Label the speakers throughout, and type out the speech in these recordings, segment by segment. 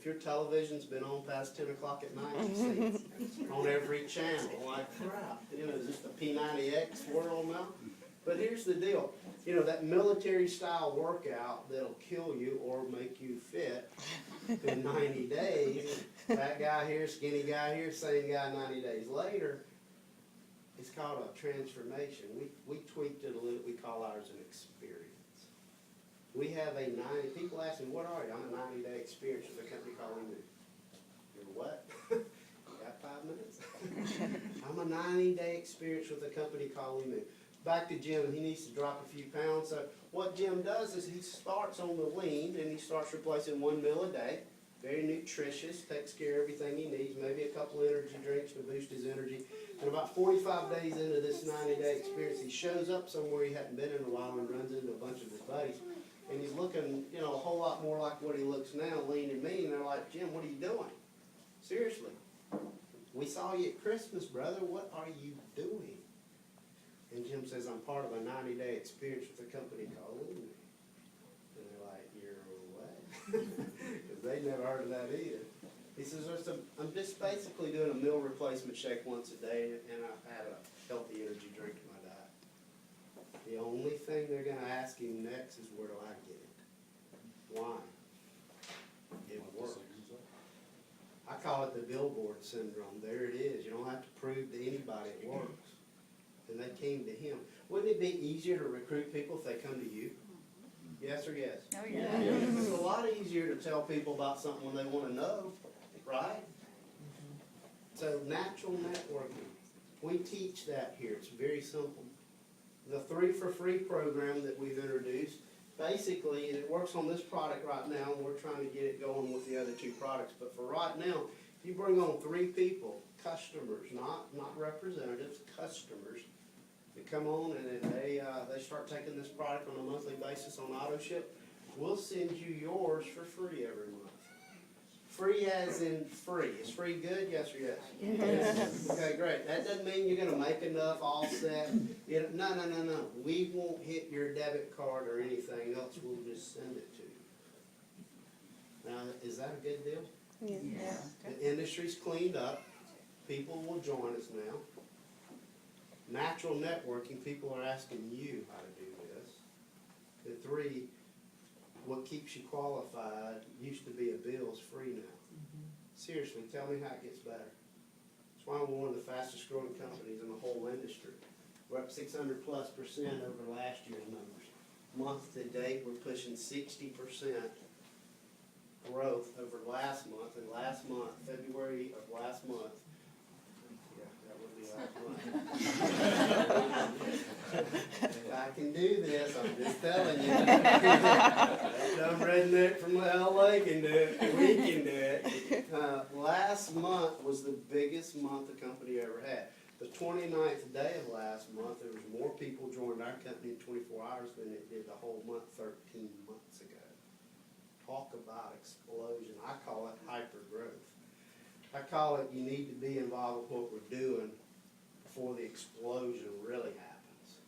Speaker 1: your television's been on past 10 o'clock at night, you see it on every channel, like crap. You know, is this the P90X world now? But here's the deal, you know, that military style workout that'll kill you or make you fit in 90 days, that guy here, skinny guy here, same guy 90 days later, it's called a transformation. We tweaked it a little, we call ours an experience. We have a 90, people ask me, what are you? I'm a 90-day experience with a company called Emu. You're what? You got 5 minutes? I'm a 90-day experience with a company called Emu. Back to Jim, he needs to drop a few pounds. So what Jim does is he starts on the lean and he starts replacing 1 meal a day. Very nutritious, takes care of everything he needs, maybe a couple energy drinks to boost his energy. And about 45 days into this 90-day experience, he shows up somewhere he hadn't been in a while and runs into a bunch of his buddies. And he's looking, you know, a whole lot more like what he looks now, lean and mean. And they're like, Jim, what are you doing? Seriously. We saw you at Christmas, brother. What are you doing? And Jim says, I'm part of a 90-day experience with a company called Emu. And they're like, you're what? Because they never heard of that either. He says, I'm just basically doing a meal replacement shake once a day, and I've had a healthy energy drink in my diet. The only thing they're going to ask him next is, where do I get it? Why? It works. I call it the billboard syndrome. There it is. You don't have to prove to anybody it works. And they came to him. Wouldn't it be easier to recruit people if they come to you? Yes or yes?
Speaker 2: Oh, yeah.
Speaker 1: It's a lot easier to tell people about something when they want to know, right? So natural networking, we teach that here. It's very simple. The 3 for Free program that we've introduced, basically, and it works on this product right now, and we're trying to get it going with the other 2 products. But for right now, if you bring on 3 people, customers, not representatives, customers, that come on and then they start taking this product on a monthly basis on auto ship, we'll send you yours for free every month. Free as in free. Is free good? Yes or yes? Yes. Okay, great. That doesn't mean you're going to make enough all set. You know, no. We won't hit your debit card or anything else. We'll just send it to you. Now, is that a good deal?
Speaker 2: Yeah.
Speaker 1: The industry's cleaned up. People will join us now. Natural networking, people are asking you how to do this. The 3, what keeps you qualified used to be a bill, is free now. Seriously, tell me how it gets better. That's why we're one of the fastest growing companies in the whole industry. We're up 600+% over last year's numbers. Month to date, we're pushing 60% growth over last month. And last month, February of last month, I can do this, I'm just telling you. That dumb redneck from LA can do it, we can do it. Last month was the biggest month the company ever had. The 29th day of last month, there was more people joined our company in 24 hours than it did the whole month 13 months ago. Talk about explosion. I call it hyper growth. I call it, you need to be involved with what we're doing before the explosion really happens.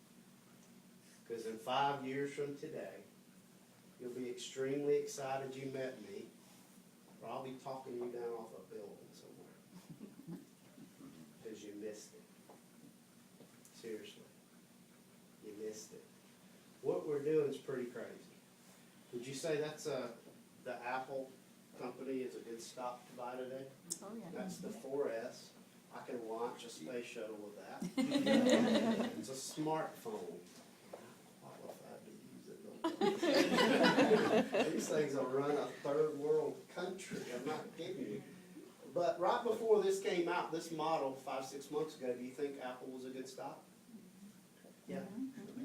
Speaker 1: Because in 5 years from today, you'll be extremely excited you met me, or I'll be talking you down off a building somewhere. Because you missed it. Seriously. You missed it. What we're doing is pretty crazy. Would you say that's the Apple company is a good stock to buy today?
Speaker 2: Oh, yeah.
Speaker 1: That's the 4S. I can launch a space shuttle with that. It's a smartphone. Qualified to use it. These things will run a 3rd world country. I'm not kidding you. But right before this came out, this model 5-6 months ago, do you think Apple was a good stock? Yeah.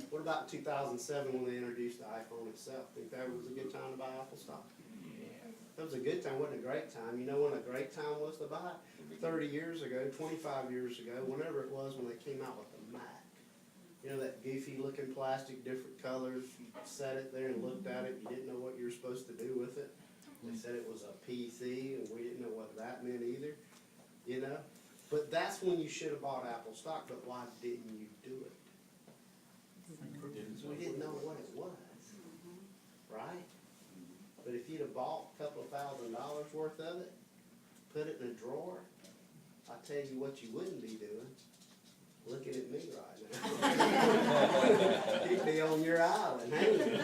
Speaker 1: What about 2007 when they introduced the iPhone itself? Think that was a good time to buy Apple stock? It was a good time, wasn't a great time. You know when a great time was to buy? 30 years ago, 25 years ago, whenever it was when they came out with the Mac. You know that goofy looking plastic, different colors, you sat it there and looked at it, you didn't know what you were supposed to do with it. They said it was a PC, and we didn't know what that meant either, you know. But that's when you should have bought Apple stock, but why didn't you do it? Because we didn't know what it was, right? But if you'd have bought a couple of $1,000 worth of it, put it in a drawer, I tell you what you wouldn't be doing. Looking at me right now. You'd be on your island hanging.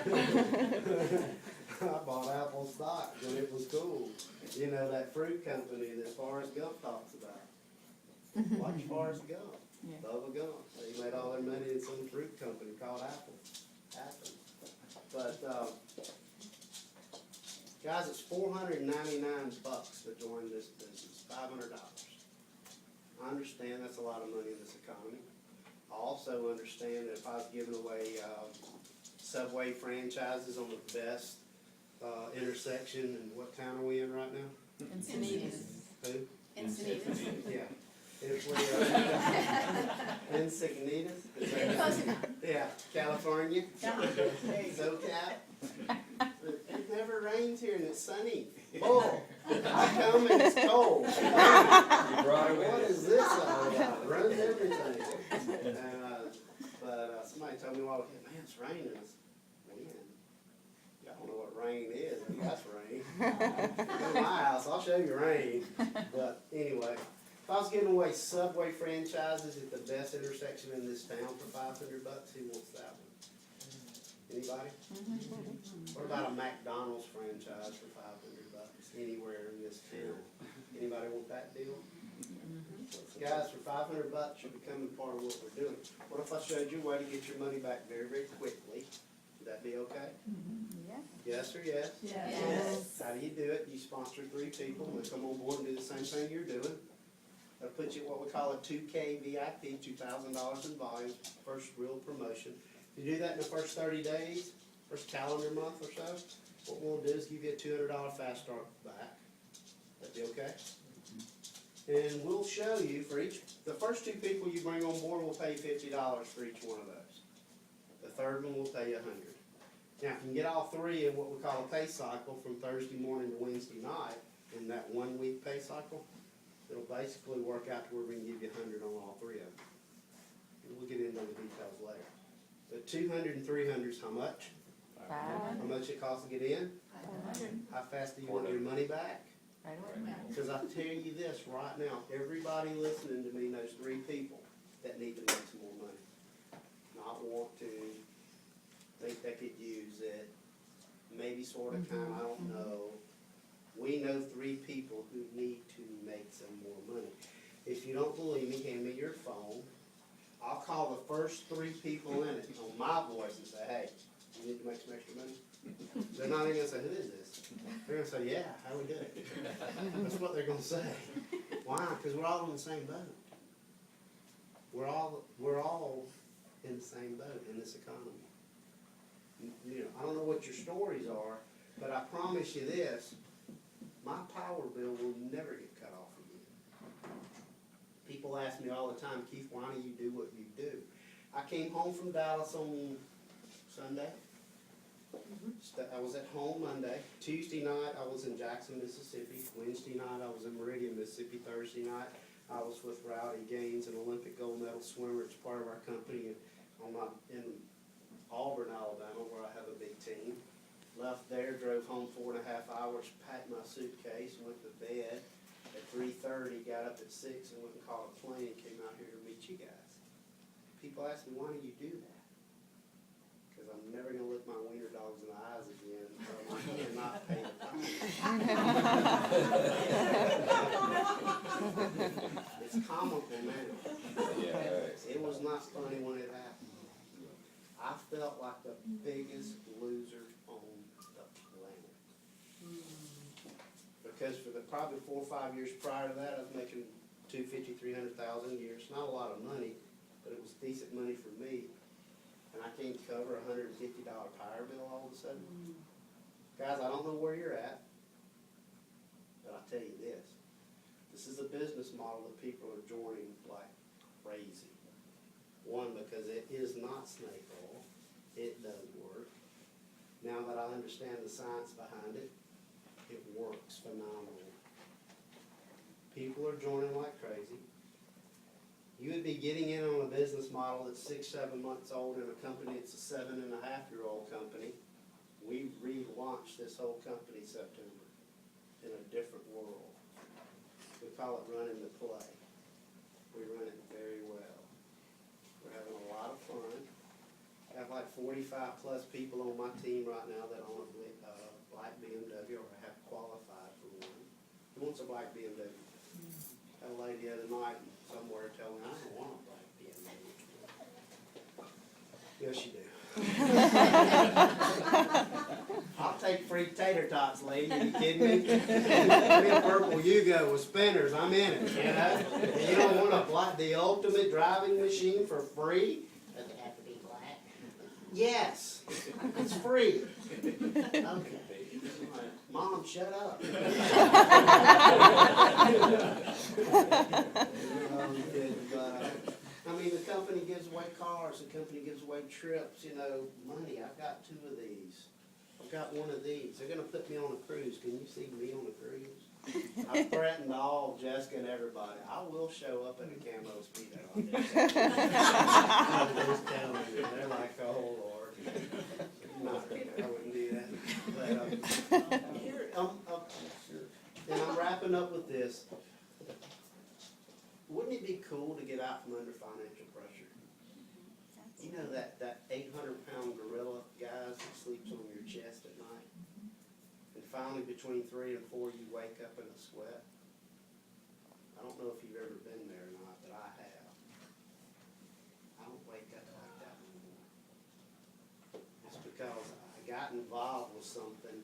Speaker 1: I bought Apple stock when it was cool. You know, that fruit company that Forrest Gump talks about. Watch Forrest Gump.
Speaker 2: Yeah.
Speaker 1: Bubba Gump. They made all their money in some fruit company called Apple. But, guys, it's $499 to join this business, $500. I understand that's a lot of money in this economy. I also understand that if I was giving away Subway franchises on the best intersection, and what town are we in right now?
Speaker 2: Encinitas.
Speaker 1: Who?
Speaker 3: Encinitas.
Speaker 1: Yeah. If we, Encinitas? Yeah, California. SoCal. It never rains here and it's sunny. Bull. I come and it's cold. What is this all about? Runs everything. But somebody told me, well, man, it's raining. It's wind. Y'all don't know what rain is. That's rain. Come to my house, I'll show you rain. But anyway, if I was giving away Subway franchises at the best intersection in this town for $500, who wants that one? Anybody? What about a McDonald's franchise for $500 anywhere in this town? Anybody want that deal? Guys, for $500, you're becoming part of what we're doing. What if I showed you a way to get your money back very, very quickly? Would that be okay?
Speaker 2: Yeah.
Speaker 1: Yes or yes?
Speaker 2: Yes.
Speaker 1: How do you do it? You sponsor 3 people, and they come on board and do the same thing you're doing. That'll put you at what we call a 2K VIP, $2,000 in volume, first real promotion. If you do that in the first 30 days, first calendar month or so, what we'll do is give you a $200 fast start back. That'd be okay? And we'll show you for the first 2 people you bring on board, we'll pay you $50 for each one of those. The third one will pay you $100. Now, if you can get all 3 in what we call a pay cycle from Thursday morning to Wednesday night, in that 1 week pay cycle, it'll basically work out to where we can give you $100 on all 3 of them. And we'll get into the details later. But 200 and 300 is how much? How much it costs to get in?
Speaker 2: 500.
Speaker 1: How fast do you want your money back?
Speaker 2: Right away.
Speaker 1: Because I tell you this right now, everybody listening to me knows 3 people that need to make some more money. Not want to, think they could use it, maybe sort of, kind of, I don't know. We know 3 people who need to make some more money. If you don't believe me, hand me your phone. I'll call the first 3 people in it on my voice and say, hey, you need to make some extra money? They're not even going to say, who is this? They're going to say, yeah, how we do it? That's what they're going to say. Why? Because we're all in the same boat. We're all in the same boat in this economy. You know, I don't know what your stories are, but I promise you this, my power bill will never get cut off again. People ask me all the time, Keith, why do you do what you do? I came home from Dallas on Sunday. I was at home Monday. Tuesday night, I was in Jackson, Mississippi. Wednesday night, I was in Meridian, Mississippi. Thursday night, I was with Rowdy Gaines, an Olympic gold medal swimmer. It's part of our company in Auburn, Alabama, where I have a big team. Left there, drove home 4.5 hours, packed my suitcase, went to bed. At 3:30, got up at 6 and went and caught a plane and came out here to meet you guys. People ask me, why do you do that? Because I'm never going to look my wiener dogs in the eyes again, so I cannot pay the fine. It's comical now. It was not funny when it happened. I felt like the biggest loser on the planet. Because for probably 4 or 5 years prior to that, I was making $250,000, $300,000 a year. It's not a lot of money, but it was decent money for me. And I can't cover a $150 power bill all of a sudden. Guys, I don't know where you're at, but I'll tell you this. This is a business model that people are joining like crazy. One, because it is not snake oil. It does work. Now that I understand the science behind it, it works phenomenally. People are joining like crazy. You would be getting in on a business model that's 6, 7 months old in a company that's a 7.5-year-old company We relaunched this whole company September in a different world. We call it running the play. We run it very well. We're having a lot of fun. I have like 45 plus people on my team right now that own a black BMW or have qualified for one. Who wants a black BMW? Had a lady the other night somewhere tell me, I don't want a black BMW. Yes, you do. I'll take free tater tots, lady. Are you kidding me? Me a purple Yugo with spinners. I'm in it. You know? You don't want the ultimate driving machine for free? Does it have to be black? Yes. It's free. Okay. Mom, shut up. I mean, the company gives away cars, the company gives away trips, you know, money. I've got 2 of these. I've got 1 of these. They're gonna put me on a cruise. Can you see me on a cruise? I threatened all Jessica and everybody. I will show up in a camo speedo. I'm just telling you, they're like, oh Lord. No, I wouldn't do that. But here, and I'm wrapping up with this. Wouldn't it be cool to get out from under financial pressure? You know that 800-pound gorilla, guys, that sleeps on your chest at night? And finally, between 3 and 4, you wake up in a sweat. I don't know if you've ever been there or not, but I have. I don't wake up like that anymore. It's because I got involved with something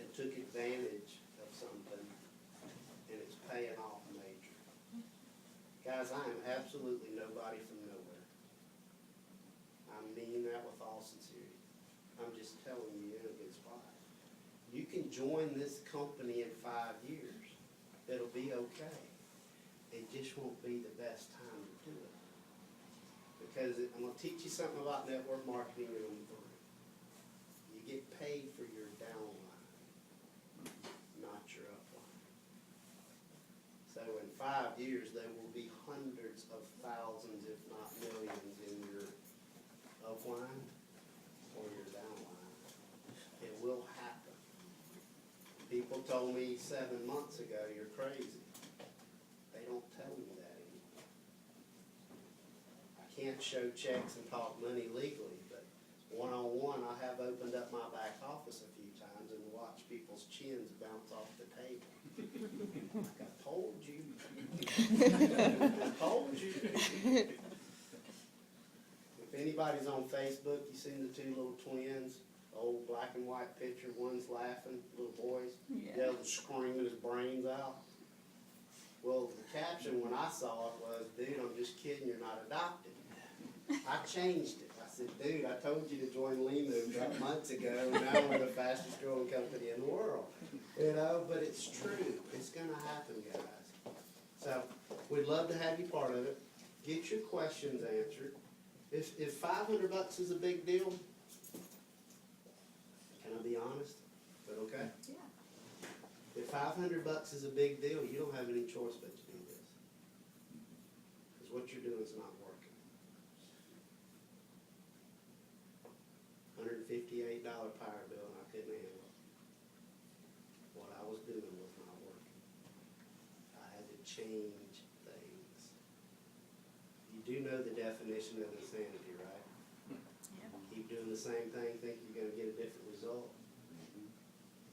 Speaker 1: and took advantage of something, and it's paying off major. Guys, I am absolutely nobody from nowhere. I mean that with all sincerity. I'm just telling you in a good spot. You can join this company in 5 years. It'll be okay. It just won't be the best time to do it. Because I'm going to teach you something about network marketing you're going to learn. You get paid for your downline, not your upline. So in 5 years, there will be hundreds of thousands, if not millions, in your upline or your downline. It will happen. People told me 7 months ago, you're crazy. They don't tell me that anymore. I can't show checks and talk money legally, but one-on-one, I have opened up my back office a few times and watched people's chins bounce off the table. Like I told you. I told you. If anybody's on Facebook, you seen the 2 little twins, old black and white picture, one's laughing, little boys, the other's screaming his brains out. Well, the caption when I saw it was, dude, I'm just kidding, you're not adopted. I changed it. I said, dude, I told you to join Limu about months ago, and now we're the fastest growing company in the world. You know, but it's true. It's going to happen, guys. So we'd love to have you part of it. Get your questions answered. If $500 is a big deal, can I be honest? Is that okay?
Speaker 2: Yeah.
Speaker 1: If $500 is a big deal, you don't have any choice but to do this. Because what you're doing is not working. $158 power bill, and I couldn't handle it. What I was doing was not working. I had to change things. You do know the definition of insanity, right?
Speaker 2: Yeah.
Speaker 1: Keep doing the same thing, think you're going to get a different result.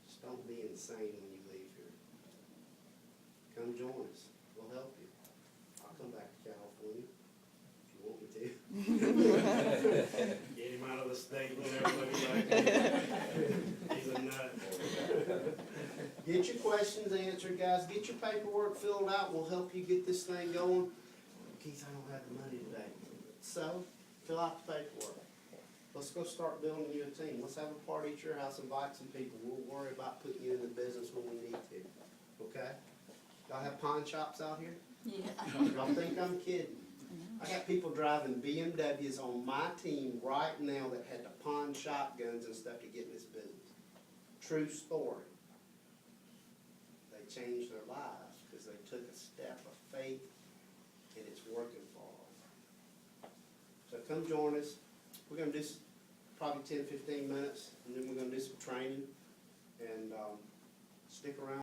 Speaker 1: Just don't be insane when you leave here. Come join us. We'll help you. I'll come back to California if you want me to. Get him out of the state, let everybody like he's a nut. Get your questions answered, guys. Get your paperwork filled out. We'll help you get this thing going. Keith, I don't have the money today. So, fill out the paperwork. Let's go start building you a team. Let's have a party at your house, invite some people. We'll worry about putting you in the business when we need to. Okay? Y'all have pawn shops out here?
Speaker 2: Yeah.
Speaker 1: Y'all think I'm kidding? I got people driving BMWs on my team right now that had to pawn shotguns and stuff to get in this business. True story. They changed their lives because they took a step of faith and it's working for them. So come join us. We're going to do probably 10, 15 minutes, and then we're gonna do some training, and, stick around.